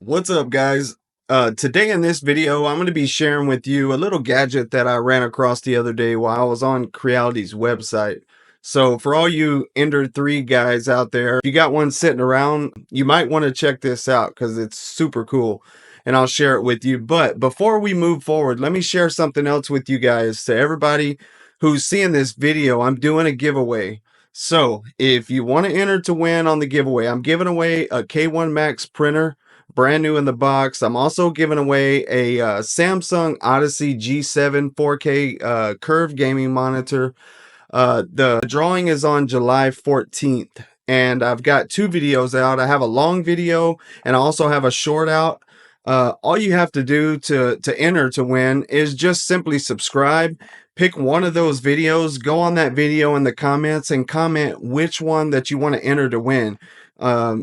What's up, guys? Today in this video, I'm going to be sharing with you a little gadget that I ran across the other day while I was on Creality's website. So for all you Ender 3 guys out there, if you got one sitting around, you might want to check this out because it's super cool and I'll share it with you. But before we move forward, let me share something else with you guys. To everybody who's seeing this video, I'm doing a giveaway. So if you want to enter to win on the giveaway, I'm giving away a K1 Max printer, brand new in the box. I'm also giving away a Samsung Odyssey G7 4K curved gaming monitor. The drawing is on July 14th, and I've got two videos out. I have a long video, and I also have a short out. All you have to do to enter to win is just simply subscribe. Pick one of those videos, go on that video in the comments, and comment which one that you want to enter to win.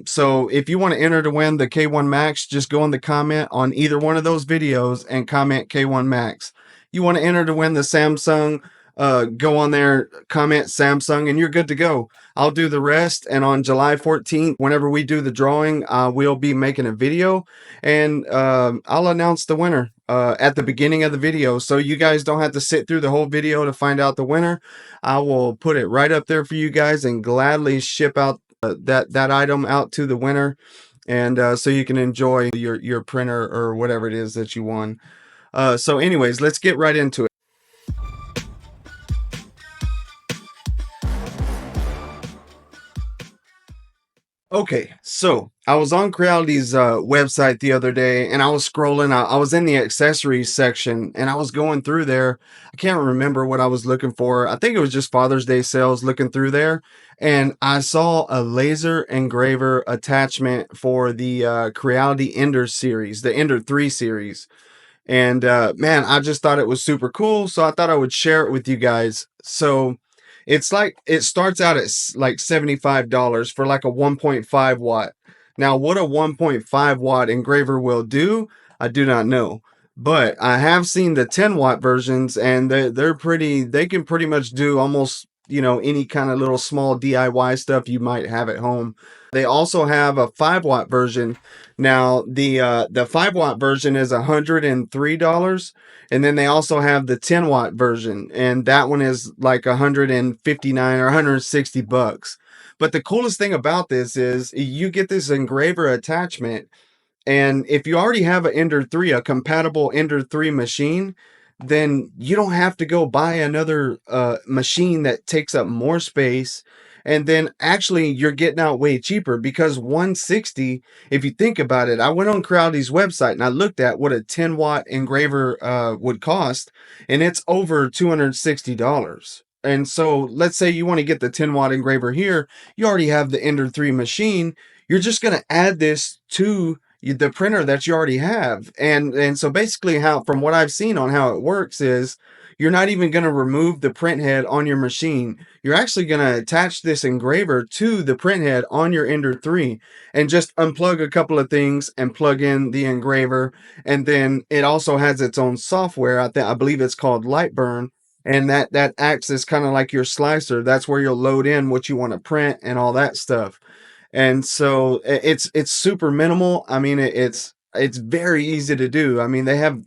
So if you want to enter to win the K1 Max, just go in the comment on either one of those videos and comment K1 Max. You want to enter to win the Samsung, go on there, comment Samsung, and you're good to go. I'll do the rest, and on July 14th, whenever we do the drawing, we'll be making a video, and I'll announce the winner at the beginning of the video, so you guys don't have to sit through the whole video to find out the winner. I will put it right up there for you guys and gladly ship out that item out to the winner, and so you can enjoy your printer or whatever it is that you won. So anyways, let's get right into it. Okay, so I was on Creality's website the other day, and I was scrolling. I was in the accessories section, and I was going through there. I can't remember what I was looking for. I think it was just Father's Day sales, looking through there, and I saw a laser engraver attachment for the Creality Ender series, the Ender 3 series. And man, I just thought it was super cool, so I thought I would share it with you guys. So it's like, it starts out at like $75 for like a 1.5 watt. Now, what a 1.5 watt engraver will do, I do not know. But I have seen the 10 watt versions, and they can pretty much do almost, any kind of little small DIY stuff you might have at home. They also have a 5 watt version. Now, the 5 watt version is $103, and then they also have the 10 watt version, and that one is like 159 or 160 bucks. But the coolest thing about this is you get this engraver attachment, and if you already have an Ender 3, a compatible Ender 3 machine, then you don't have to go buy another machine that takes up more space. And then actually you're getting out way cheaper, because 160, if you think about it, I went on Creality's website and I looked at what a 10 watt engraver would cost, and it's over $260. And so let's say you want to get the 10 watt engraver here, you already have the Ender 3 machine. You're just going to add this to the printer that you already have. And so basically, how, from what I've seen on how it works, is you're not even going to remove the print head on your machine. You're actually going to attach this engraver to the print head on your Ender 3 and just unplug a couple of things and plug in the engraver. And then it also has its own software. I believe it's called Lightburn, and that acts as kind of like your slicer. That's where you'll load in what you want to print and all that stuff. And so it's super minimal. I mean, it's very easy to do. I mean, they have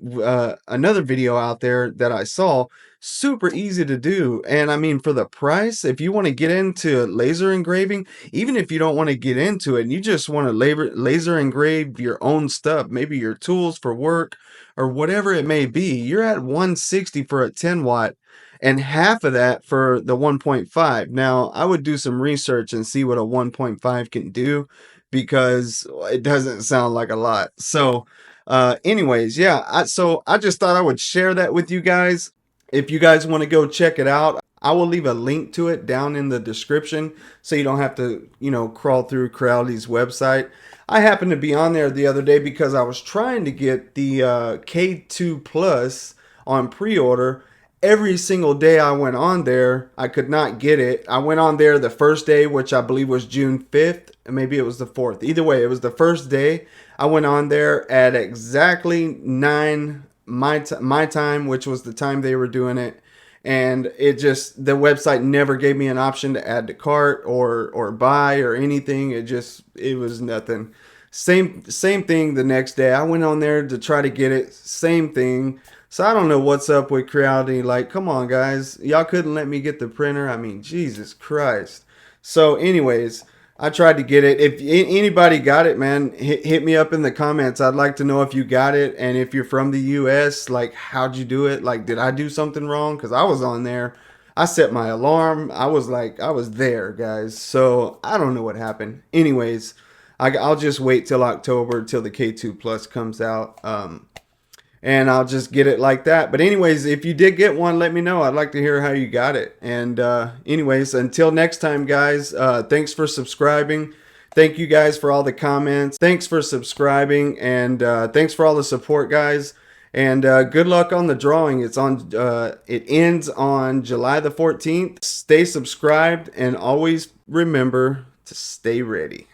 another video out there that I saw, super easy to do. And I mean, for the price, if you want to get into laser engraving, even if you don't want to get into it and you just want to laser engrave your own stuff, maybe your tools for work or whatever it may be, you're at 160 for a 10 watt and half of that for the 1.5. Now, I would do some research and see what a 1.5 can do, because it doesn't sound like a lot. So, anyways, yeah, so I just thought I would share that with you guys. If you guys want to go check it out, I will leave a link to it down in the description so you don't have to, crawl through Creality's website. I happened to be on there the other day because I was trying to get the K2 Plus on pre-order. Every single day I went on there, I could not get it. I went on there the first day, which I believe was June 5th. Maybe it was the 4th. Either way, it was the first day. I went on there at exactly 9 my time, which was the time they were doing it. And the website never gave me an option to add to cart or buy or anything. It was nothing. Same thing the next day. I went on there to try to get it. Same thing. So I don't know what's up with Creality. Like, come on, guys. Y'all couldn't let me get the printer. I mean, Jesus Christ. So, anyways, I tried to get it. If anybody got it, man, hit me up in the comments. I'd like to know if you got it. And if you're from the US, like, how'd you do it? Like, did I do something wrong? Because I was on there. I set my alarm. I was like, I was there, guys. So, I don't know what happened. Anyways, I'll just wait till October till the K2 Plus comes out. And I'll just get it like that. But anyways, if you did get one, let me know. I'd like to hear how you got it. And anyways, until next time, guys, thanks for subscribing. Thank you guys for all the comments. Thanks for subscribing, and thanks for all the support, guys. And good luck on the drawing. It ends on July the 14th. Stay subscribed, and always remember to stay ready.